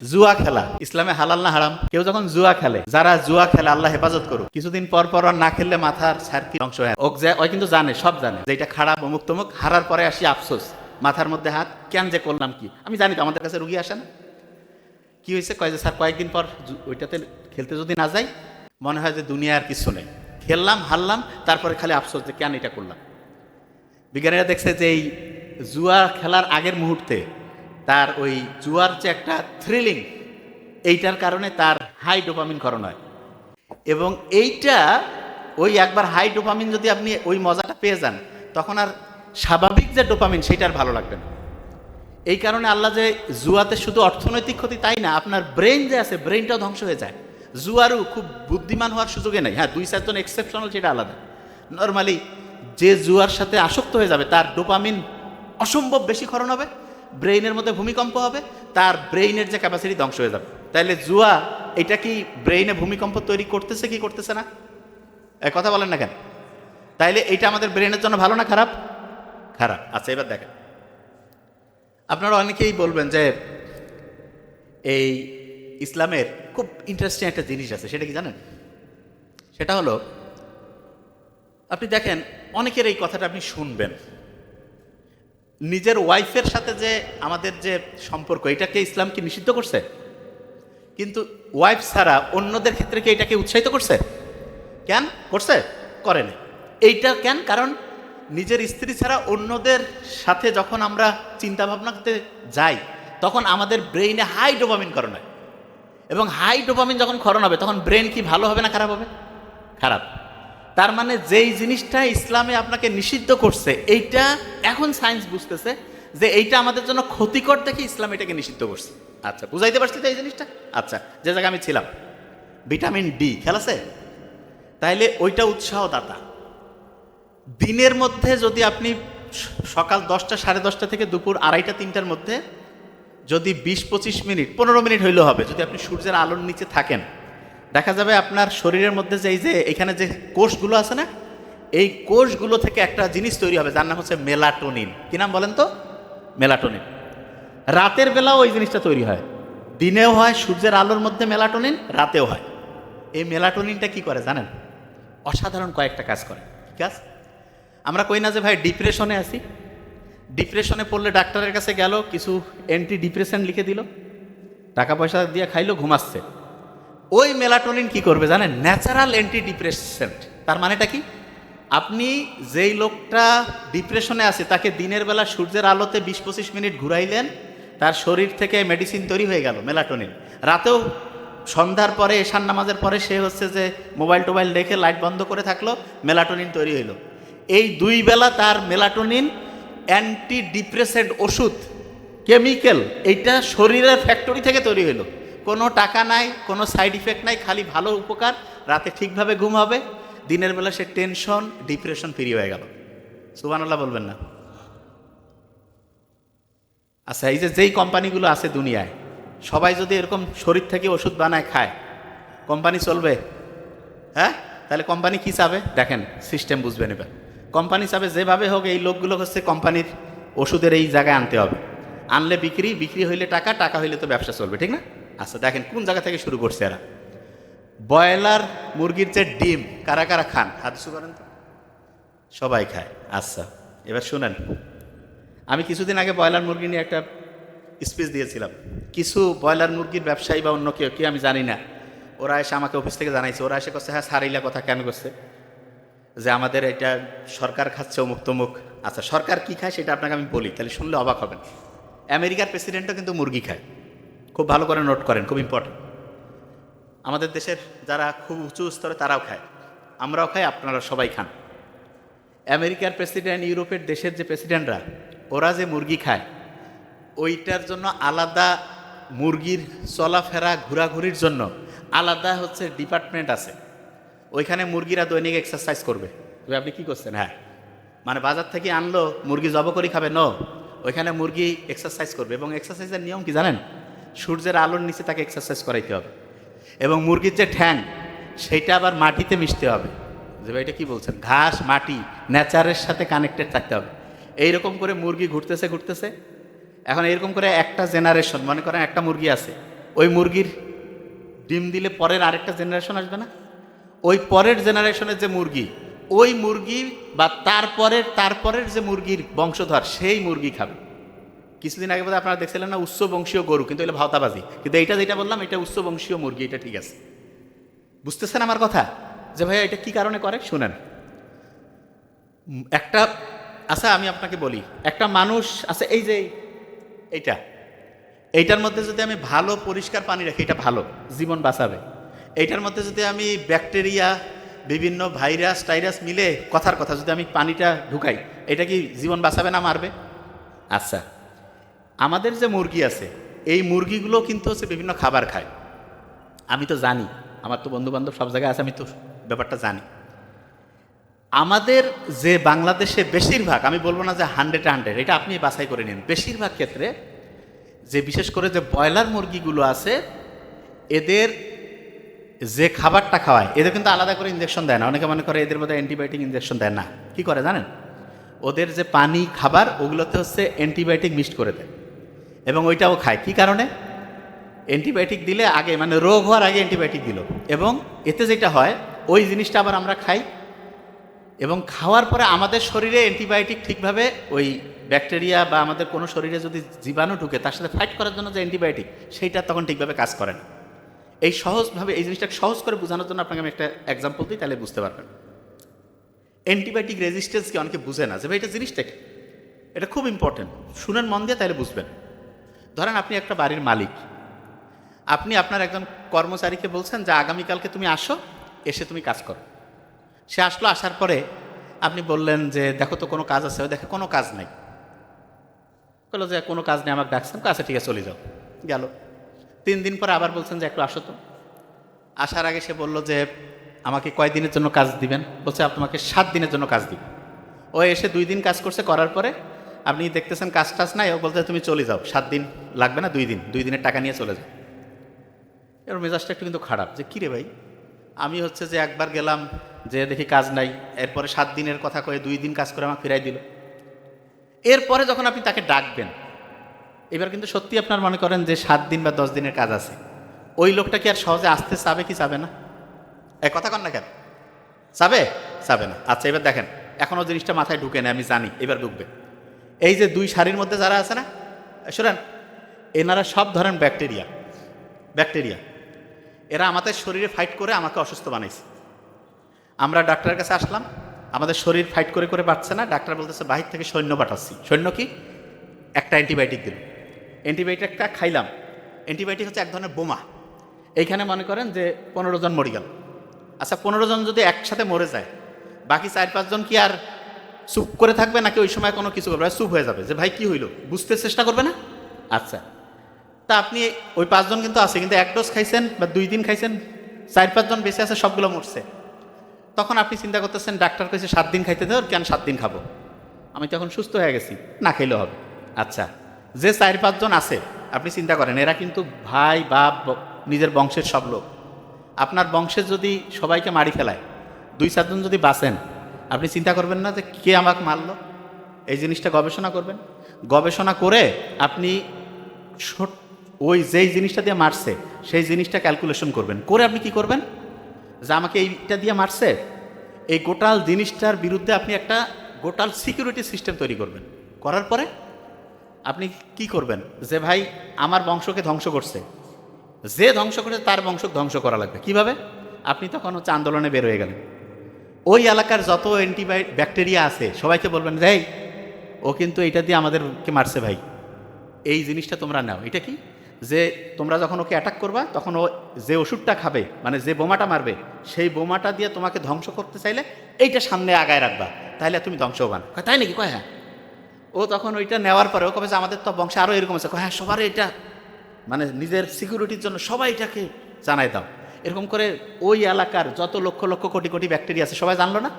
জুয়া খেলা ইসলামে হালাল না হারাম? কেউ যখন জুয়া খেলে, যারা জুয়া খেলে আল্লাহ হেফাজত করুক, কিছুদিন পর পর আর না খেললে মাথার সার্কি ধ্বংস হয়। ওই কিন্তু জানে, সব জানে যে এটা খারাপ, অমুক তমুক। হারার পরে আসি আফসোস, মাথার মধ্যে হাত, কেন যে করলাম কি। আমি জানি তো, আমাদের কাছে রুগী আসে না, কি হয়েছে, কয় যে স্যার কয়েকদিন পর ওইটাতে খেলতে যদি না যাই, মনে হয় যে দুনিয়া আর কিছু নেই। খেললাম, হারলাম, তারপরে খালি আফসোস যে কেন এটা করলাম। বিজ্ঞানীরা দেখছে যে এই জুয়া খেলার আগের মুহূর্তে তার ওই জুয়ার যে একটা থ্রিলিং, এইটার কারণে তার হাই ডোপামিন ক্ষরণ হয়। এবং এইটা ওই একবার হাই ডোপামিন যদি আপনি ওই মজাটা পেয়ে যান, তখন আর স্বাভাবিক যে ডোপামিন সেটা আর ভালো লাগবে না। এই কারণে আল্লাহ যে জুয়াতে শুধু অর্থনৈতিক ক্ষতি তাই না, আপনার ব্রেন যে আছে, ব্রেনটাও ধ্বংস হয়ে যায়। জুয়ারও খুব বুদ্ধিমান হওয়ার সুযোগে নেই। হ্যাঁ, 2-4 জন এক্সেপশনাল, সেটা আলাদা। নর্মালি যে জুয়ার সাথে আসক্ত হয়ে যাবে, তার ডোপামিন অসম্ভব বেশি ক্ষরণ হবে, ব্রেইনের মধ্যে ভূমিকম্প হবে, তার ব্রেইনের যে ক্যাপাসিটি ধ্বংস হয়ে যাবে। তাইলে জুয়া এটা কি ব্রেইনে ভূমিকম্প তৈরি করতেছে কি করতেছে না? এক কথা বলেন না কেন? তাইলে এটা আমাদের ব্রেইনের জন্য ভালো না খারাপ? খারাপ। আচ্ছা, এবার দেখেন, আপনারা অনেকেই বলবেন যে এই ইসলামের খুব ইন্টারেস্টিং একটা জিনিস আছে, সেটা কি জানেন? সেটা হলো, আপনি দেখেন অনেকের এই কথাটা আপনি শুনবেন, নিজের ওয়াইফের সাথে যে আমাদের যে সম্পর্ক, এটাকে ইসলাম কি নিষিদ্ধ করছে? কিন্তু ওয়াইফ ছাড়া অন্যদের ক্ষেত্রে কি এটাকে উৎসাহিত করছে? কেন করছে? করেনি। এইটা কেন? কারণ নিজের স্ত্রী ছাড়া অন্যদের সাথে যখন আমরা চিন্তা ভাবনা করতে যাই, তখন আমাদের ব্রেইনে হাই ডোপামিন ক্ষরণ হয়। এবং হাই ডোপামিন যখন ক্ষরণ হবে, তখন ব্রেন কি ভালো হবে না খারাপ হবে? খারাপ। তার মানে যেই জিনিসটা ইসলামে আপনাকে নিষিদ্ধ করছে, এইটা এখন সায়েন্স বুঝতেছে যে এইটা আমাদের জন্য ক্ষতিকর দেখে ইসলাম এটাকে নিষিদ্ধ করছে। আচ্ছা, বুঝাইতে পারছি তো এই জিনিসটা? আচ্ছা, যে জায়গায় আমি ছিলাম, ভিটামিন ডি খেলাছে, তাইলে ওইটা উৎসাহদাতা। দিনের মধ্যে যদি আপনি সকাল 10টা, 10:30 থেকে দুপুর 2:30-3টার মধ্যে যদি 20-25 মিনিট, 15 মিনিট হইলেও হবে, যদি আপনি সূর্যের আলোর নিচে থাকেন, দেখা যাবে আপনার শরীরের মধ্যে যে এই যে এখানে যে কোষগুলো আছে না, এই কোষগুলো থেকে একটা জিনিস তৈরি হবে, যার নাম হচ্ছে মেলাটোনিন। কি নাম বলেন তো? মেলাটোনিন। রাতের বেলাও ওই জিনিসটা তৈরি হয়, দিনেও হয় সূর্যের আলোর মধ্যে মেলাটোনিন, রাতেও হয়। এই মেলাটোনিনটা কি করে জানেন? অসাধারণ কয়েকটা কাজ করে। কি কাজ? আমরা কই না যে ভাই ডিপ্রেশনে আছি, ডিপ্রেশনে পড়লে ডাক্তারের কাছে গেল, কিছু অ্যান্টি ডিপ্রেশন লিখে দিল, টাকা পয়সা দিয়ে খাইলো, ঘুমাচ্ছে। ওই মেলাটোনিন কি করবে জানেন? Natural anti depressant. তার মানেটা কি? আপনি যেই লোকটা ডিপ্রেশনে আছে, তাকে দিনের বেলা সূর্যের আলোতে 20-25 মিনিট ঘুরাইলেন, তার শরীর থেকে মেডিসিন তৈরি হয়ে গেল, মেলাটোনিন। রাতেও সন্ধ্যার পরে, এশার নামাজের পরে সে হচ্ছে যে মোবাইল টোবাইল দেখে লাইট বন্ধ করে থাকলো, মেলাটোনিন তৈরি হইল। এই 2 বেলা তার মেলাটোনিন অ্যান্টি ডিপ্রেসেন্ট ওষুধ, কেমিক্যাল, এইটা শরীরের ফ্যাক্টরি থেকে তৈরি হইল। কোনো টাকা নাই, কোনো সাইড ইফেক্ট নাই, খালি ভালো উপকার। রাতে ঠিকভাবে ঘুম হবে, দিনের বেলা সে টেনশন, ডিপ্রেশন ফ্রি হয়ে গেল। সুবহানাল্লাহ বলবেন না? আচ্ছা, এই যে যেই কোম্পানিগুলো আছে দুনিয়ায়, সবাই যদি এরকম শরীর থেকে ওষুধ বানায় খায়, কোম্পানি চলবে? হ্যাঁ? তাহলে কোম্পানি কি চাবে দেখেন, সিস্টেম বুঝবেন এবার। কোম্পানি চাবে যেভাবে হোক এই লোকগুলো হচ্ছে কোম্পানির ওষুধের এই জায়গায় আনতে হবে, আনলে বিক্রি, বিক্রি হইলে টাকা, টাকা হইলে তো ব্যবসা চলবে, ঠিক না? আচ্ছা দেখেন কোন জায়গা থেকে শুরু করছে এরা। ব্রয়লার মুরগির যে ডিম কারা কারা খান? হাত উঁচু করেন তো। সবাই খায়। আচ্ছা, এবার শুনেন, আমি কিছুদিন আগে ব্রয়লার মুরগি নিয়ে একটা স্পিচ দিয়েছিলাম। কিছু ব্রয়লার মুরগির ব্যবসায়ী বা অন্য কেউ, কি আমি জানি না, ওরা এসে আমাকে অফিস থেকে জানাইছে, ওরা এসে করছে, হ্যাঁ সারিলা কথা কেন করছে, যে আমাদের এটা সরকার খাচ্ছে অমুক তমুক। আচ্ছা, সরকার কি খায় সেটা আপনাকে আমি বলি, তাহলে শুনলে অবাক হবেন। আমেরিকার প্রেসিডেন্টও কিন্তু মুরগি খায়। খুব ভালো করে নোট করেন, খুব ইম্পর্টেন্ট। আমাদের দেশের যারা খুব উঁচু স্তরে তারাও খায়, আমরাও খাই, আপনারা সবাই খান। আমেরিকার প্রেসিডেন্ট, ইউরোপের দেশের যে প্রেসিডেন্টরা, ওরা যে মুরগি খায়, ওইটার জন্য আলাদা, মুরগির চলাফেরা ঘোরাঘুরির জন্য আলাদা হচ্ছে ডিপার্টমেন্ট আছে। ওইখানে মুরগিরা দৈনিক এক্সারসাইজ করবে। তবে আপনি কী করছেন? হ্যাঁ, মানে বাজার থেকে আনলো মুরগি জব করে খাবে? নো, ওইখানে মুরগি এক্সারসাইজ করবে। এবং এক্সারসাইজের নিয়ম কি জানেন? সূর্যের আলোর নিচে তাকে এক্সারসাইজ করাইতে হবে। এবং মুরগির যে ঠ্যাং, সেইটা আবার মাটিতে মিশতে হবে। যে ভাই এটা কী বলছেন? ঘাস, মাটি, নেচারের সাথে কানেক্টেড থাকতে হবে। এইরকম করে মুরগি ঘুরতেছে ঘুরতেছে। এখন এরকম করে একটা জেনারেশন, মনে করেন একটা মুরগি আছে, ওই মুরগির ডিম দিলে পরের আরেকটা জেনারেশন আসবে না? ওই পরের জেনারেশনের যে মুরগি, ওই মুরগি বা তারপরের যে মুরগির বংশধর, সেই মুরগি খাবে। কিছুদিন আগে বোধহয় আপনারা দেখছিলেন না উচ্চ বংশীয় গরু, কিন্তু এটা ভাওতাবাজি। কিন্তু এইটা যেটা বললাম, এটা উচ্চ বংশীয় মুরগি, এটা ঠিক আছে। বুঝতেছেন আমার কথা? যে ভাইয়া এটা কি কারণে করে শুনেন। একটা আচ্ছা আমি আপনাকে বলি, একটা মানুষ আছে, এই যে এইটার মধ্যে যদি আমি ভালো পরিষ্কার পানি রাখি, এটা ভালো, জীবন বাঁচাবে। এইটার মধ্যে যদি আমি ব্যাকটেরিয়া, বিভিন্ন ভাইরাস টাইরাস মিলে কথার কথা যদি আমি পানিটা ঢুকাই, এটা কি জীবন বাঁচাবে না মারবে? আচ্ছা, আমাদের যে মুরগি আছে, এই মুরগিগুলো কিন্তু হচ্ছে বিভিন্ন খাবার খায়। আমি তো জানি, আমার তো বন্ধু বান্ধব সব জায়গায় আছে, আমি তো ব্যাপারটা জানি। আমাদের যে বাংলাদেশে বেশিরভাগ, আমি বলবো না যে 100, এটা আপনি বাছাই করে নিন, বেশিরভাগ ক্ষেত্রে যে বিশেষ করে যে ব্রয়লার মুরগিগুলো আছে, এদের যে খাবারটা খাওয়ায়, এদের কিন্তু আলাদা করে ইঞ্জেকশন দেয় না। অনেকে মনে করে এদের মধ্যে অ্যান্টিবায়োটিক ইঞ্জেকশন দেয় না। কি করে জানেন? ওদের যে পানি খাবার, ওগুলোতে হচ্ছে অ্যান্টিবায়োটিক মিক্সড করে দেয়, এবং ওইটাও খায়। কি কারণে? অ্যান্টিবায়োটিক দিলে আগে, মানে রোগ হওয়ার আগে অ্যান্টিবায়োটিক দিল, এবং এতে যেটা হয়, ওই জিনিসটা আবার আমরা খাই, এবং খাওয়ার পরে আমাদের শরীরে অ্যান্টিবায়োটিক ঠিকভাবে ওই ব্যাকটেরিয়া বা আমাদের কোনো শরীরে যদি জীবাণু ঢুকে, তার সাথে ফাইট করার জন্য যে অ্যান্টিবায়োটিক, সেইটা তখন ঠিকভাবে কাজ করে না। এই সহজভাবে এই জিনিসটাকে সহজ করে বোঝানোর জন্য আপনাকে আমি একটা এক্সাম্পল দিই, তাহলে বুঝতে পারবেন। অ্যান্টিবায়োটিক রেজিস্ট্যান্সকে অনেকে বুঝে না, যে ভাই এটা জিনিসটা কি। এটা খুব ইম্পর্টেন্ট, শুনেন মন দিয়ে, তাহলে বুঝবেন। ধরেন আপনি একটা বাড়ির মালিক, আপনি আপনার একজন কর্মচারীকে বলছেন যে আগামীকালকে তুমি আসো, এসে তুমি কাজ করো। সে আসলো, আসার পরে আপনি বললেন যে দেখো তো কোনো কাজ আছে, দেখে কোনো কাজ নেই। বললো যে কোনো কাজ নেই, আমাকে ডাকছেন, আচ্ছা ঠিক আছে চলে যাও। গেল 3 দিন পরে আবার বলছেন যে একটু আসো তো। আসার আগে সে বললো যে আমাকে কয় দিনের জন্য কাজ দিবেন? বলছে আপনাকে 7 দিনের জন্য কাজ দিব। ও এসে 2 দিন কাজ করছে, করার পরে আপনি দেখতেছেন কাজ টাজ নাই, ও বলতে তুমি চলে যাও, 7 দিন লাগবে না, 2 দিন, 2 দিনের টাকা নিয়ে চলে যাও। এর মেজাজটা একটু কিন্তু খারাপ, যে কিরে ভাই, আমি হচ্ছে যে একবার গেলাম, যে দেখি কাজ নাই, এরপরে 7 দিনের কথা কয়ে 2 দিন কাজ করে আমাকে ফিরাই দিল। এরপরে যখন আপনি তাকে ডাকবেন, এবার কিন্তু সত্যি আপনার মনে করেন যে 7 দিন বা 10 দিনের কাজ আছে, ওই লোকটা কি আর সহজে আসতে চাবে কি চাবে না? এক কথা কন না কেন? চাবে? চাবে না। আচ্ছা এবার দেখেন, এখনও জিনিসটা মাথায় ঢুকে নেই, আমি জানি এবার ঢুকবে। এই যে 2 সারির মধ্যে যারা আছে না, শোনেন, এনারা সব ধরেন ব্যাকটেরিয়া, এরা আমাদের শরীরে ফাইট করে আমাকে অসুস্থ বানাইছে। আমরা ডাক্তারের কাছে আসলাম, আমাদের শরীর ফাইট করে করে পারছে না, ডাক্তার বলতেছে বাহির থেকে সৈন্য পাঠাচ্ছি। সৈন্য কি? একটা অ্যান্টিবায়োটিক দিল, অ্যান্টিবায়োটিকটা খাইলাম। অ্যান্টিবায়োটিক হচ্ছে এক ধরনের বোমা। এইখানে মনে করেন যে 15 জন মরে গেল। আচ্ছা 15 জন যদি একসাথে মরে যায়, বাকি 4-5 জন কি আর চুপ করে থাকবে, নাকি ওই সময় কোনো কিছু করবে? চুপ হয়ে যাবে, যে ভাই কি হইলো, বুঝতে চেষ্টা করবে না? আচ্ছা, তা আপনি ওই 5 জন কিন্তু আছে, কিন্তু 1 ডোজ খাইছেন বা 2 দিন খাইছেন, 4-5 জন বেঁচে আছে, সবগুলো মরছে। তখন আপনি চিন্তা করতেছেন ডাক্তার কইছে 7 দিন খাইতে দেওয়ার, কেন 7 দিন খাবো, আমি তো এখন সুস্থ হয়ে গেছি, না খাইলেও হবে। আচ্ছা, যে 4-5 জন আছে, আপনি চিন্তা করেন, এরা কিন্তু ভাই বাপ নিজের বংশের সব লোক। আপনার বংশের যদি সবাইকে মারি ফেলায়, 2-4 জন যদি বাঁচেন, আপনি চিন্তা করবেন না যে কে আমাকে মারলো? এই জিনিসটা গবেষণা করবেন। গবেষণা করে আপনি ওই যেই জিনিসটা দিয়ে মারছে, সেই জিনিসটা ক্যালকুলেশন করবেন। করে আপনি কি করবেন? যে আমাকে এইটা দিয়ে মারছে, এই গোটাল জিনিসটার বিরুদ্ধে আপনি একটা গোটাল সিকিউরিটি সিস্টেম তৈরি করবেন। করার পরে আপনি কি করবেন? যে ভাই আমার বংশকে ধ্বংস করছে, যে ধ্বংস করেছে তার বংশ ধ্বংস করা লাগবে। কিভাবে? আপনি তখন হচ্ছে আন্দোলনে বের হয়ে গেলেন। ওই এলাকার যত ব্যাকটেরিয়া আছে সবাইকে বলবেন, এই ও কিন্তু এটা দিয়ে আমাদেরকে মারছে ভাই, এই জিনিসটা তোমরা নাও। এটা কি? যে তোমরা যখন ওকে অ্যাটাক করবা, তখন ও যে ওষুধটা খাবে, মানে যে বোমাটা মারবে, সেই বোমাটা দিয়ে তোমাকে ধ্বংস করতে চাইলে এইটা সামনে আগায় রাখবা, তাহলে তুমি ধ্বংস হবান। তাই নাকি? কয় হ্যাঁ। ও তখন ওইটা নেওয়ার পরে ও কবে যে আমাদের তো বংশে আরও এরকম আছে, হ্যাঁ সবার এটা, মানে নিজের সিকিউরিটির জন্য সবাই এটাকে জানাই দাও। এরকম করে ওই এলাকার যত লক্ষ লক্ষ কোটি কোটি ব্যাকটেরিয়া আছে সবাই জানলো না।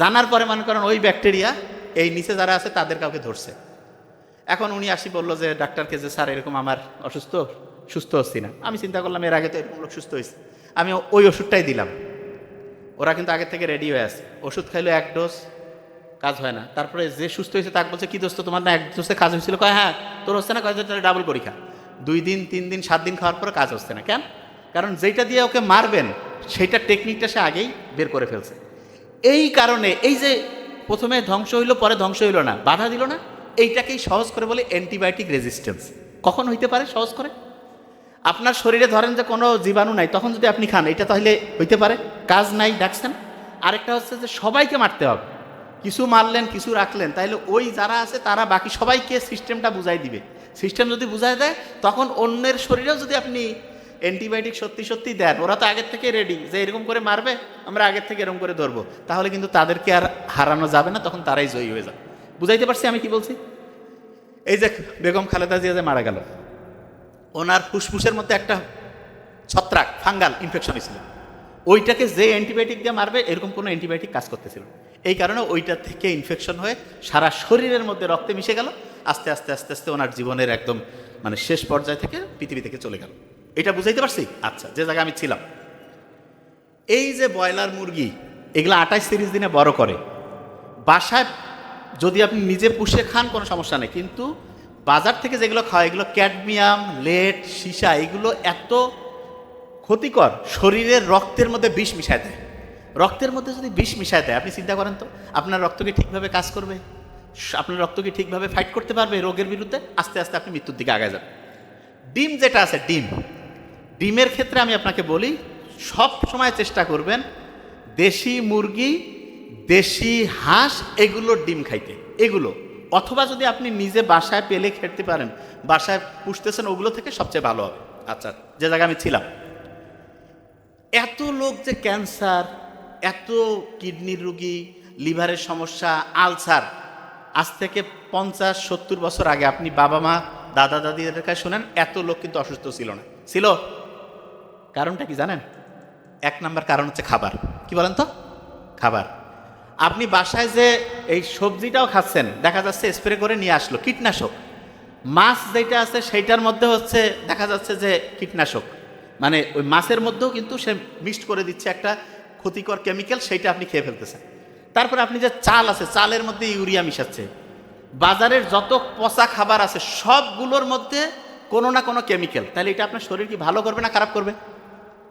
জানার পরে মনে করেন ওই ব্যাকটেরিয়া এই নিচে যারা আছে তাদের কাউকে ধরছে। এখন উনি আসি বললো যে ডাক্তারকে, যে স্যার এরকম আমার অসুস্থ, সুস্থ হচ্ছি না। আমি চিন্তা করলাম এর আগে তো এরকম লোক সুস্থ হয়েছে, আমি ওই ওষুধটাই দিলাম। ওরা কিন্তু আগে থেকে রেডি হয়ে আছে, ওষুধ খাইলো 1 ডোজ, কাজ হয় না। তারপরে যে সুস্থ হয়েছে তাকে বলছে, কি দোস্ত তোমার না 1 ডোজে কাজ হয়েছিল? কয় হ্যাঁ। তোর হচ্ছে না? কয় তাহলে ডাবল পরীক্ষা। 2 দিন 3 দিন 7 দিন খাওয়ার পরে কাজ হচ্ছে না। কেন? কারণ যেটা দিয়ে ওকে মারবেন সেইটা টেকনিকটা সে আগেই বের করে ফেলছে। এই কারণে এই যে প্রথমে ধ্বংস হইল পরে ধ্বংস হইল না, বাধা দিল না, এইটাকেই সহজ করে বলে অ্যান্টিবায়োটিক রেজিস্ট্যান্স। কখন হইতে পারে সহজ করে? আপনার শরীরে ধরেন যে কোনো জীবাণু নাই, তখন যদি আপনি খান, এটা তাহলে হইতে পারে, কাজ নাই, ডাকছেন। আরেকটা হচ্ছে যে সবাইকে মারতে হবে, কিছু মারলেন কিছু রাখলেন, তাহলে ওই যারা আছে তারা বাকি সবাইকে সিস্টেমটা বুঝাই দিবে। সিস্টেম যদি বুঝাই দেয় তখন অন্যের শরীরেও যদি আপনি অ্যান্টিবায়োটিক সত্যি সত্যি দেন, ওরা তো আগের থেকে রেডি যে এরকম করে মারবে, আমরা আগের থেকে এরকম করে ধরবো, তাহলে কিন্তু তাদেরকে আর হারানো যাবে না, তখন তারাই জয়ী হয়ে যাবে। বুঝাইতে পারছি আমি কি বলছি? এই যে বেগম খালেদা জিয়া যে মারা গেল, ওনার ফুসফুসের মধ্যে একটা ছত্রাক ফাঙ্গাল ইনফেকশন হয়েছিল, ওইটাকে যে অ্যান্টিবায়োটিক দিয়ে মারবে এরকম কোনো অ্যান্টিবায়োটিক কাজ করতেছিল। এই কারণে ওইটা থেকে ইনফেকশন হয়ে সারা শরীরের মধ্যে রক্তে মিশে গেল, আস্তে আস্তে আস্তে আস্তে ওনার জীবনের একদম মানে শেষ পর্যায় থেকে পৃথিবী থেকে চলে গেল। এটা বুঝাইতে পারছি? আচ্ছা, যে জায়গায় আমি ছিলাম, এই যে ব্রয়লার মুরগি এগুলো 28-30 দিনে বড় করে, বাসায় যদি আপনি নিজে পুষে খান কোনো সমস্যা নেই, কিন্তু বাজার থেকে যেগুলো খাওয়া এগুলো ক্যাডমিয়াম, লেড, সীসা, এগুলো এত ক্ষতিকর, শরীরের রক্তের মধ্যে বিষ মিশায় দেয়। রক্তের মধ্যে যদি বিষ মিশায় দেয়, আপনি চিন্তা করেন তো আপনার রক্ত কি ঠিকভাবে কাজ করবে? আপনার রক্ত কি ঠিকভাবে ফাইট করতে পারবে রোগের বিরুদ্ধে? আস্তে আস্তে আপনি মৃত্যুর দিকে আগায় যাবেন। ডিম যেটা আছে, ডিমের ক্ষেত্রে আমি আপনাকে বলি, সব সময় চেষ্টা করবেন দেশি মুরগি, দেশি হাঁস, এগুলোর ডিম খাইতে, এগুলো, অথবা যদি আপনি নিজে বাসায় পেলে খেতে পারেন, বাসায় পুষতেছেন, ওগুলো থেকে সবচেয়ে ভালো হবে। আচ্ছা, যে জায়গায় আমি ছিলাম, এত লোক যে ক্যান্সার, এত কিডনির রুগী, লিভারের সমস্যা, আলসার, আজ থেকে 50-70 বছর আগে আপনি বাবা মা দাদা দাদিদের কাছে শোনেন, এত লোক কিন্তু অসুস্থ ছিল না। ছিল? কারণটা কি জানেন? 1 নাম্বার কারণ হচ্ছে খাবার। কি বলেন তো? খাবার। আপনি বাসায় যে এই সবজিটাও খাচ্ছেন, দেখা যাচ্ছে স্প্রে করে নিয়ে আসলো কীটনাশক। মাছ যেটা আছে সেইটার মধ্যে হচ্ছে দেখা যাচ্ছে যে কীটনাশক, মানে ওই মাছের মধ্যেও কিন্তু সে মিক্সড করে দিচ্ছে একটা ক্ষতিকর কেমিক্যাল, সেইটা আপনি খেয়ে ফেলতেছেন। তারপরে আপনি যে চাল আছে, চালের মধ্যে ইউরিয়া মিশাচ্ছে। বাজারের যত পচা খাবার আছে সবগুলোর মধ্যে কোনো না কোনো কেমিক্যাল। তাহলে এটা আপনার শরীর কি ভালো করবে না খারাপ করবে?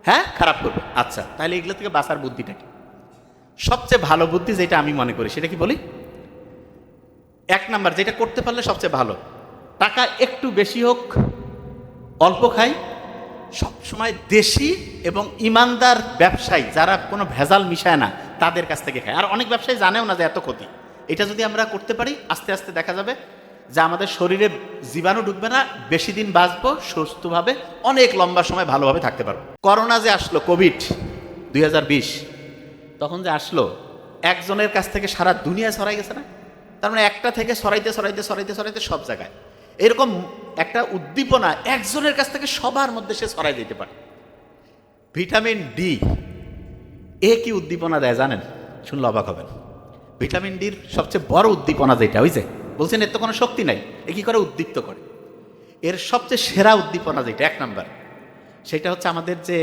হ্যাঁ, খারাপ করবে। আচ্ছা, তাহলে এগুলো থেকে বাঁচার বুদ্ধিটা কি? সবচেয়ে ভালো বুদ্ধি যেটা আমি মনে করি সেটা কি বলি? 1 নাম্বার যেটা করতে পারলে সবচেয়ে ভালো, টাকা একটু বেশি হোক, অল্প খাই, সবসময় দেশি এবং ইমানদার ব্যবসায়ী যারা কোনো ভেজাল মিশায় না তাদের কাছ থেকে খায়। আর অনেক ব্যবসায়ী জানেও না যে এত ক্ষতি। এটা যদি আমরা করতে পারি, আস্তে আস্তে দেখা যাবে যে আমাদের শরীরে জীবাণু ঢুকবে না, বেশি দিন বাঁচবো সুস্থভাবে, অনেক লম্বা সময় ভালোভাবে থাকতে পারবো। করোনা যে আসলো, কোভিড 2020, তখন যে আসলো, একজনের কাছ থেকে সারা দুনিয়া ছড়াই গেছে না? তার মানে একটা থেকে ছড়াইতে ছড়াইতে ছড়াইতে ছড়াইতে সব জায়গায় এরকম একটা উদ্দীপনা একজনের কাছ থেকে সবার মধ্যে সে ছড়াই যেতে পারে। ভিটামিন ডি এ কি উদ্দীপনা দেয় জানেন? শুনলে অবাক হবেন। ভিটামিন ডির সবচেয়ে বড় উদ্দীপনা যেটা, ওই যে বলছেন এর তো কোনো শক্তি নাই, এ কি করে উদ্দীপ্ত করে? এর সবচেয়ে সেরা উদ্দীপনা যেটা 1 নাম্বার, সেটা হচ্ছে আমাদের যে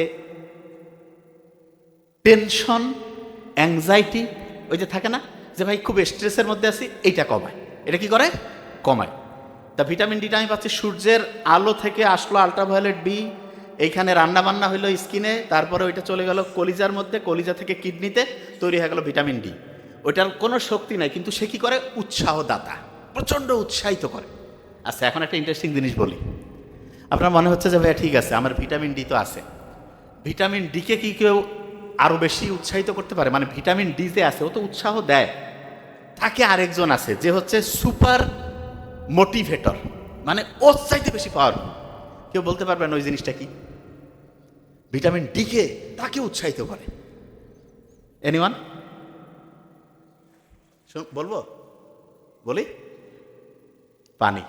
টেনশন, অ্যাংজাইটি, ওই যে থাকে না যে ভাই খুব স্ট্রেসের মধ্যে আছি, এইটা কমায়। এটা কি করে? কমায়। তা ভিটামিন ডিটা আমি পাচ্ছি সূর্যের আলো থেকে, আসলো আলট্রাভায়োলেট বি, এইখানে রান্না বান্না হইলো স্কিনে, তারপরে ওইটা চলে গেল কলিজার মধ্যে, কলিজা থেকে কিডনিতে, তৈরি হয়ে গেল ভিটামিন ডি। ওইটার কোনো শক্তি নাই, কিন্তু সে কি করে? উৎসাহদাতা, প্রচণ্ড উৎসাহিত করে। আচ্ছা, এখন একটা ইন্টারেস্টিং জিনিস বলি। আপনার মনে হচ্ছে যে ভাইয়া ঠিক আছে, আমার ভিটামিন ডি তো আছে, ভিটামিন ডিকে কি কেউ আরও বেশি উৎসাহিত করতে পারে? মানে ভিটামিন ডি যে আছে ও তো উৎসাহ দেয়, তাকে আরেকজন আছে যে হচ্ছে সুপার মোটিভেটর, মানে ওর চাইতে বেশি পাওয়ার। কেউ বলতে পারবেন ওই জিনিসটা কি? ভিটামিন ডি কে তাকে উৎসাহিত করে। এনিওয়ান? বলবো? বলি? পানি।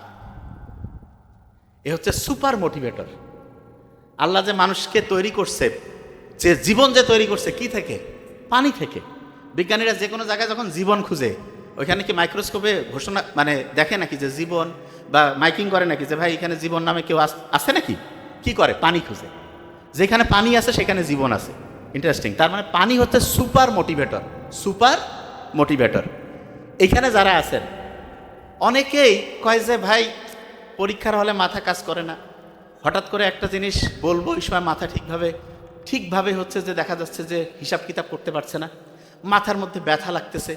এ হচ্ছে সুপার মোটিভেটর। আল্লাহ যে মানুষকে তৈরি করছে, যে জীবন যে তৈরি করছে, কি থেকে? পানি থেকে। বিজ্ঞানীরা যে কোনো জায়গায় যখন জীবন খুঁজে, ওইখানে কি মাইক্রোস্কোপে ঘোষণা মানে দেখে নাকি যে জীবন, বা মাইকিং করে নাকি যে ভাই এখানে জীবন নামে কেউ আছে নাকি? কি করে? পানি খুঁজে। যেখানে পানি আছে সেখানে জীবন আছে। ইন্টারেস্টিং। তার মানে পানি হচ্ছে সুপার মোটিভেটর। Super motivator. এইখানে যারা আছেন অনেকেই কয় যে ভাই পরীক্ষার হলে মাথা কাজ করে না, হঠাৎ করে একটা জিনিস বলবো, এই সময় মাথা ঠিকভাবে হচ্ছে যে দেখা যাচ্ছে যে হিসাব কিতাব করতে পারছে না, মাথার মধ্যে ব্যথা লাগতেছে,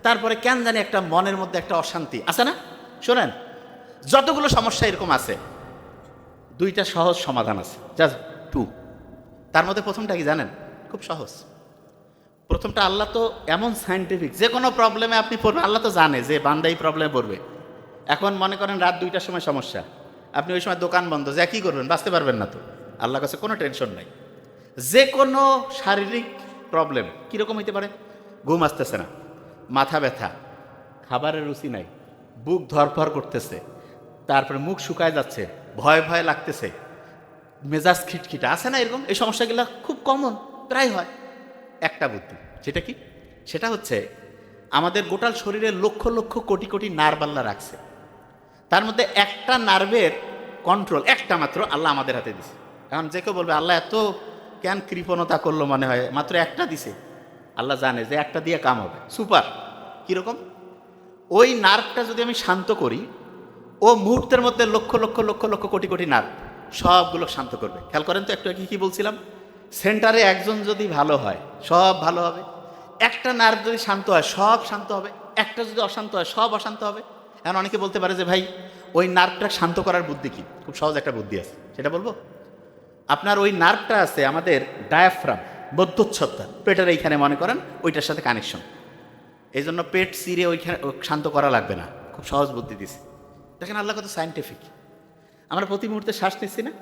তারপরে কেন জানি একটা মনের মধ্যে একটা অশান্তি আছে না। শোনেন, যতগুলো সমস্যা এরকম আছে, দুইটা সহজ সমাধান আছে, জাস্ট টু। তার মধ্যে প্রথমটা কি জানেন? খুব সহজ। প্রথমটা, আল্লাহ তো এমন সায়েন্টিফিক, যে কোনো প্রবলেমে আপনি পড়বেন, আল্লাহ তো জানে যে বান্দা এই প্রবলেমে পড়বে। এখন মনে করেন রাত 2টার সময় সমস্যা, আপনি ওই সময় দোকান বন্ধ, যে কী করবেন? বাঁচতে পারবেন না তো। আল্লাহর কাছে কোনো টেনশন নাই। যে কোনো শারীরিক প্রবলেম কীরকম হইতে পারে? ঘুম আসতেছে না, মাথা ব্যথা, খাবারের রুচি নাই, বুক ধরফর করতেছে, তারপরে মুখ শুকায় যাচ্ছে, ভয় ভয় লাগতেছে, মেজাজ খিটখিটে, আছে না এরকম? এই সমস্যাগুলো খুব কমন, প্রায় হয়। একটা বুদ্ধি, সেটা কি? সেটা হচ্ছে আমাদের গোটাল শরীরে লক্ষ লক্ষ কোটি কোটি নার্ভ আল্লাহ রাখছে, তার মধ্যে একটা নার্ভের কন্ট্রোল একটা মাত্র আল্লাহ আমাদের হাতে দিছে। এখন যে কেউ বলবে আল্লাহ এত কেন কৃপণতা করলো, মনে হয় মাত্র একটা দিছে। আল্লাহ জানে যে একটা দিয়ে কাম হবে, সুপার। কীরকম? ওই নার্ভটা যদি আমি শান্ত করি, ও মুহূর্তের মধ্যে লক্ষ লক্ষ লক্ষ লক্ষ কোটি কোটি নার্ভ সবগুলো শান্ত করবে। খেয়াল করেন তো, একটু আগে কি বলছিলাম? সেন্টারে একজন যদি ভালো হয়, সব ভালো হবে। একটা নার্ভ যদি শান্ত হয়, সব শান্ত হবে। একটা যদি অশান্ত হয়, সব অশান্ত হবে। এখন অনেকে বলতে পারে যে ভাই, ওই নার্ভটা শান্ত করার বুদ্ধি কি? খুব সহজ একটা বুদ্ধি আছে, সেটা বলবো। আপনার ওই নার্ভটা আছে আমাদের ডায়াফ্রাম, বদ্ধচ্ছদটা, পেটের এইখানে মনে করেন, ওইটার সাথে কানেকশন। এই জন্য পেট চিরে ওইখানে শান্ত করা লাগবে না, খুব সহজ বুদ্ধি দিছে। দেখেন আল্লাহ কত সায়েন্টিফিক। আমরা প্রতি মুহূর্তে শ্বাস নিচ্ছি না?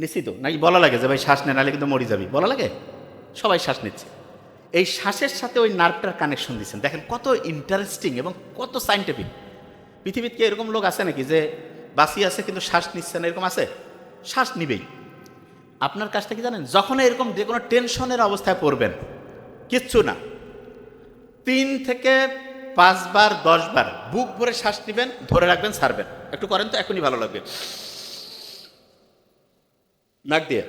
নিশ্চিত নাকি বলা লাগে যে ভাই শ্বাস নেন, নাহলে কিন্তু মরে যাবি, বলা লাগে? সবাই শ্বাস নিচ্ছে। এই শ্বাসের সাথে ওই নার্ভটার কানেকশন দিচ্ছেন। দেখেন কত ইন্টারেস্টিং এবং কত সায়েন্টিফিক। পৃথিবীতে কি এরকম লোক আছে নাকি যে বাঁচিয়ে আছে কিন্তু শ্বাস নিচ্ছে না? এরকম আছে? শ্বাস নিবেই। আপনার কাজটা কি জানেন? যখন এরকম যে কোনো টেনশনের অবস্থায় পড়বেন, কিচ্ছু না, 3 থেকে 5 বার 10 বার বুক ভরে শ্বাস নেবেন, ধরে রাখবেন, ছাড়বেন। একটু করেন তো, এখনই ভালো লাগবে। নাক দিয়ে,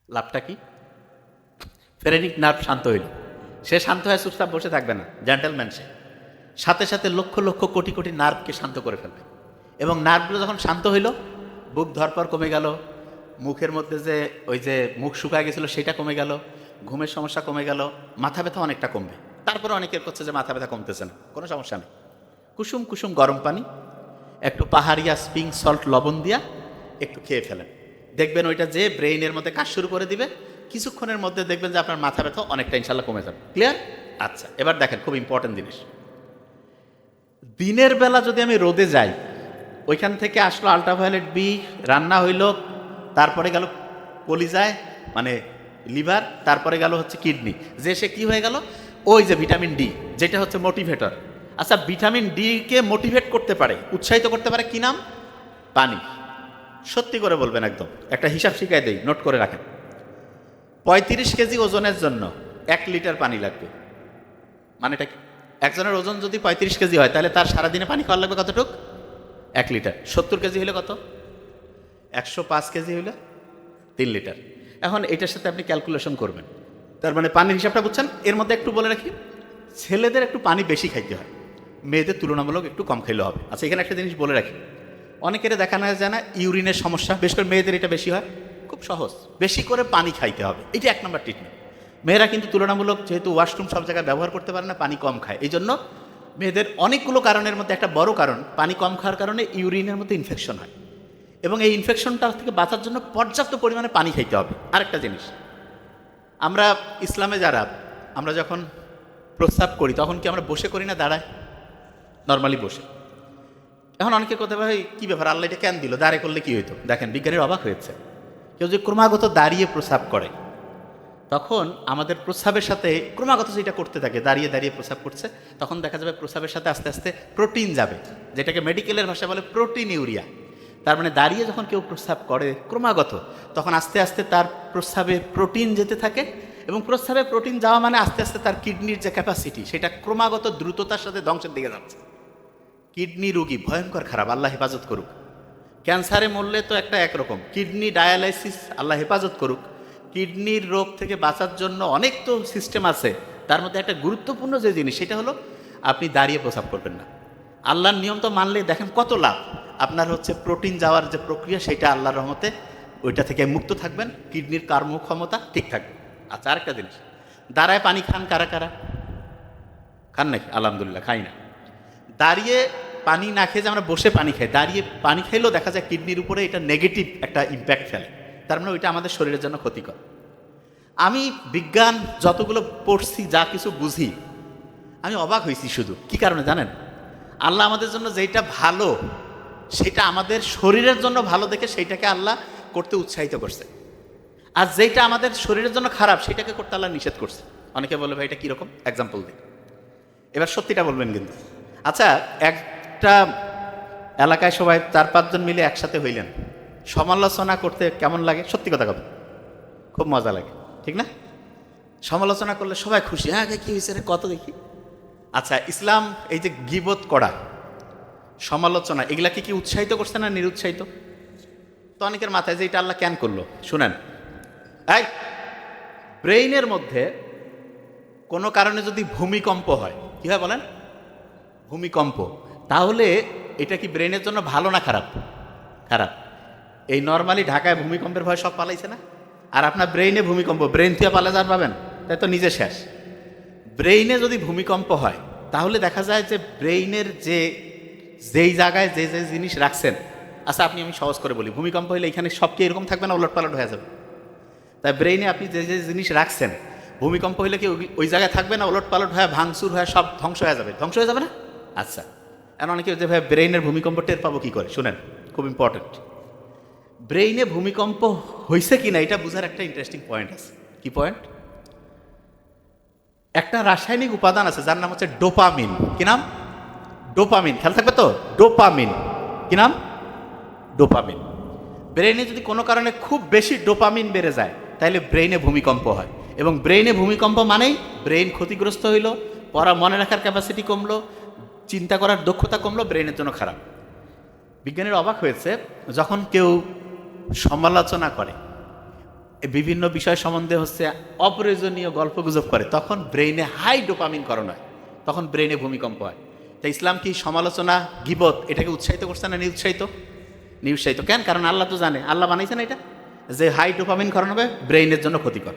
লাভটা কি? ফেরেনিক নার্ভ শান্ত হইল। সে শান্ত হয়ে চুপচাপ বসে থাকবে না, জেন্টেলম্যান সে। সাথে সাথে লক্ষ লক্ষ কোটি কোটি নার্ভকে শান্ত করে ফেলবে। এবং নার্ভগুলো যখন শান্ত হইল, বুক ধরপর কমে গেল, মুখের মধ্যে যে ওই যে মুখ শুকায় গেছিলো সেটা কমে গেল, ঘুমের সমস্যা কমে গেল, মাথা ব্যথা অনেকটা কমবে। তারপরে অনেকের করছে যে মাথা ব্যথা কমতেছে না, কোনো সমস্যা নেই। কুসুম কুসুম গরম পানি, একটু পাহাড়িয়া স্প্রিং সল্ট লবণ দিয়া একটু খেয়ে ফেলেন, দেখবেন ওইটা যে ব্রেইনের মধ্যে কাজ শুরু করে দিবে। কিছুক্ষণের মধ্যে দেখবেন যে আপনার মাথা ব্যথা অনেকটা ইনশাল্লাহ কমে যাবে। ক্লিয়ার? আচ্ছা, এবার দেখেন খুব ইম্পর্টেন্ট জিনিস। দিনের বেলা যদি আমি রোদে যাই, ওইখান থেকে আসলো আল্ট্রাভায়োলেট বি, রান্না হইল, তারপরে গেল কলিজায় মানে লিভার, তারপরে গেল হচ্ছে কিডনি, যে সে কি হয়ে গেল? ওই যে ভিটামিন ডি, যেটা হচ্ছে মোটিভেটর। আচ্ছা, ভিটামিন ডি কে মোটিভেট করতে পারে, উৎসাহিত করতে পারে, কি নাম? পানি। সত্যি করে বলবেন, একদম একটা হিসাব শিখাই দেই, নোট করে রাখেন। 35 কেজি ওজনের জন্য 1 লিটার পানি লাগবে। মানে এটা কি? একজনের ওজন যদি 35 কেজি হয়, তাহলে তার সারাদিনে পানি খাওয়া লাগবে কতটুক? 1 লিটার। 70 কেজি হলে কত? 105 কেজি হলে 3 লিটার। এখন এটার সাথে আপনি ক্যালকুলেশন করবেন, তার মানে পানির হিসাবটা বুঝছেন। এর মধ্যে একটু বলে রাখি, ছেলেদের একটু পানি বেশি খাইতে হয়, মেয়েদের তুলনামূলক একটু কম খাইলে হবে। আচ্ছা, এখানে একটা জিনিস বলে রাখি, অনেকের দেখানো যায় না ইউরিনের সমস্যা, বেশ করে মেয়েদের এটা বেশি হয়। খুব সহজ, বেশি করে পানি খাইতে হবে, এটা 1 নম্বর ট্রিটমেন্ট। মেয়েরা কিন্তু তুলনামূলক যেহেতু ওয়াশরুম সব জায়গায় ব্যবহার করতে পারে না, পানি কম খায়, এই জন্য মেয়েদের অনেকগুলো কারণের মধ্যে একটা বড় কারণ, পানি কম খাওয়ার কারণে ইউরিনের মধ্যে ইনফেকশন হয়। এবং এই ইনফেকশনটা থেকে বাঁচার জন্য পর্যাপ্ত পরিমাণে পানি খাইতে হবে। আরেকটা জিনিস, আমরা ইসলামে যারা, আমরা যখন প্রস্রাব করি তখন কি আমরা বসে করি না দাঁড়ায়? নর্মালি বসে। এখন অনেকে কথা ভাই কী ব্যাপার, আল্লাহ এটা কেন দিল, দাঁড়িয়ে করলে কি হইতো? দেখেন বিজ্ঞানীর অবাক হয়েছে, কেউ যে ক্রমাগত দাঁড়িয়ে প্রস্রাব করে, তখন আমাদের প্রস্রাবের সাথে ক্রমাগত যেটা করতে থাকে, দাঁড়িয়ে দাঁড়িয়ে প্রস্রাব করছে, তখন দেখা যাবে প্রস্রাবের সাথে আস্তে আস্তে প্রোটিন যাবে, যেটাকে মেডিকেলের ভাষায় বলে প্রোটিন ইউরিয়া। তার মানে দাঁড়িয়ে যখন কেউ প্রস্রাব করে ক্রমাগত, তখন আস্তে আস্তে তার প্রস্রাবে প্রোটিন যেতে থাকে, এবং প্রস্রাবে প্রোটিন যাওয়া মানে আস্তে আস্তে তার কিডনির যে ক্যাপাসিটি, সেটা ক্রমাগত দ্রুততার সাথে ধ্বংসের দিকে যাচ্ছে। কিডনি রোগী ভয়ঙ্কর খারাপ, আল্লাহ হেফাজত করুক। ক্যান্সারে মরলে তো একটা একরকম, কিডনি ডায়ালাইসিস, আল্লাহ হেফাজত করুক। কিডনির রোগ থেকে বাঁচার জন্য অনেক তো সিস্টেম আছে, তার মধ্যে একটা গুরুত্বপূর্ণ যে জিনিস, সেটা হলো আপনি দাঁড়িয়ে প্রস্রাব করবেন না। আল্লাহর নিয়ম তো মানলে দেখেন কত লাভ। আপনার হচ্ছে প্রোটিন যাওয়ার যে প্রক্রিয়া সেটা আল্লাহর রহমতে ওইটা থেকে মুক্ত থাকবেন, কিডনির কর্মক্ষমতা ঠিক থাকবে। আচ্ছা, আরেকটা জিনিস, দাঁড়ায় পানি খান কারা কারা? খান নাকি? আলহামদুলিল্লাহ, খাই না। দাঁড়িয়ে পানি না খেয়ে যে আমরা বসে পানি খাই, দাঁড়িয়ে পানি খাইলেও দেখা যায় কিডনির উপরে এটা নেগেটিভ একটা ইম্প্যাক্ট ফেলে। তার মানে ওইটা আমাদের শরীরের জন্য ক্ষতিকর। আমি বিজ্ঞান যতগুলো পড়ছি, যা কিছু বুঝি, আমি অবাক হয়েছি। শুধু কি কারণে জানেন? আল্লাহ আমাদের জন্য যেটা ভালো সেটা আমাদের শরীরের জন্য ভালো দেখে সেইটাকে আল্লাহ করতে উৎসাহিত করছে, আর যেটা আমাদের শরীরের জন্য খারাপ সেটাকে করতে আল্লাহ নিষেধ করছে। অনেকে বলে ভাই এটা কীরকম, এক্সাম্পল দিই। এবার সত্যিটা বলবেন কিন্তু। আচ্ছা, একটা এলাকায় সবাই 4-5 জন মিলে একসাথে হইলেন, সমালোচনা করতে কেমন লাগে? সত্যি কথা কথা, খুব মজা লাগে, ঠিক না? সমালোচনা করলে সবাই খুশি, হ্যাঁ কি হয়েছে রে, কত দেখি। আচ্ছা, ইসলাম এই যে গীবত করা, সমালোচনা, এগুলা কি উৎসাহিত করছে না নিরুৎসাহিত? তো অনেকের মাথায় যে এটা আল্লাহ কেন করলো, শুনেন। এই ব্রেইনের মধ্যে কোনো কারণে যদি ভূমিকম্প হয়, কি হয় বলেন? ভূমিকম্প। তাহলে এটা কি ব্রেনের জন্য ভালো না খারাপ? খারাপ। এই নর্মালি ঢাকায় ভূমিকম্পের ভয় সব পালাইছে না, আর আপনার ব্রেইনে ভূমিকম্প, ব্রেন থেকে পালা যার পাবেন, তাই তো নিজে শেষ। ব্রেইনে যদি ভূমিকম্প হয় তাহলে দেখা যায় যে ব্রেইনের যেই জায়গায় যে যে জিনিস রাখছেন, আচ্ছা আমি সহজ করে বলি, ভূমিকম্প হলে এখানে সব কি এরকম থাকবে না, ওলট পালট হয়ে যাবে? তাই ব্রেইনে আপনি যে যে জিনিস রাখছেন, ভূমিকম্প হইলে কি ওই জায়গায় থাকবে না, ওলট পালট হয়ে ভাঙচুর হয়ে সব ধ্বংস হয়ে যাবে? ধ্বংস হয়ে যাবে না? আচ্ছা, এখন অনেকে যে ভাই ব্রেইনের ভূমিকম্প টের পাবো কি করে, শুনেন, খুব ইম্পর্টেন্ট। ব্রেইনে ভূমিকম্প হয়েছে কিনা এটা বোঝার একটা ইন্টারেস্টিং পয়েন্ট আছে। কি পয়েন্ট? একটা রাসায়নিক উপাদান আছে যার নাম হচ্ছে ডোপামিন। কি নাম? ডোপামিন। খেয়াল থাকবে তো, ডোপামিন। কি নাম? ডোপামিন। ব্রেইনে যদি কোনো কারণে খুব বেশি ডোপামিন বেড়ে যায় তাহলে ব্রেইনে ভূমিকম্প হয়, এবং ব্রেইনে ভূমিকম্প মানেই ব্রেইন ক্ষতিগ্রস্ত হইল, পড়া মনে রাখার ক্যাপাসিটি কমলো, চিন্তা করার দক্ষতা কমলো, ব্রেইনের জন্য খারাপ। বিজ্ঞানীরা অবাক হয়েছে, যখন কেউ সমালোচনা করে, বিভিন্ন বিষয় সম্বন্ধে হচ্ছে অপ্রয়োজনীয় গল্পগুজব করে, তখন ব্রেইনে হাই ডোপামিন করণ হয়, তখন ব্রেইনে ভূমিকম্প হয়। তাই ইসলাম কি সমালোচনা, গীবত এটাকে উৎসাহিত করছে না নিরুৎসাহিত? নিরুৎসাহিত। কেন? কারণ আল্লাহ তো জানে, আল্লাহ বানাইছে না এটা, যে হাই ডোপামিন করণ হবে ব্রেইনের জন্য ক্ষতিকর।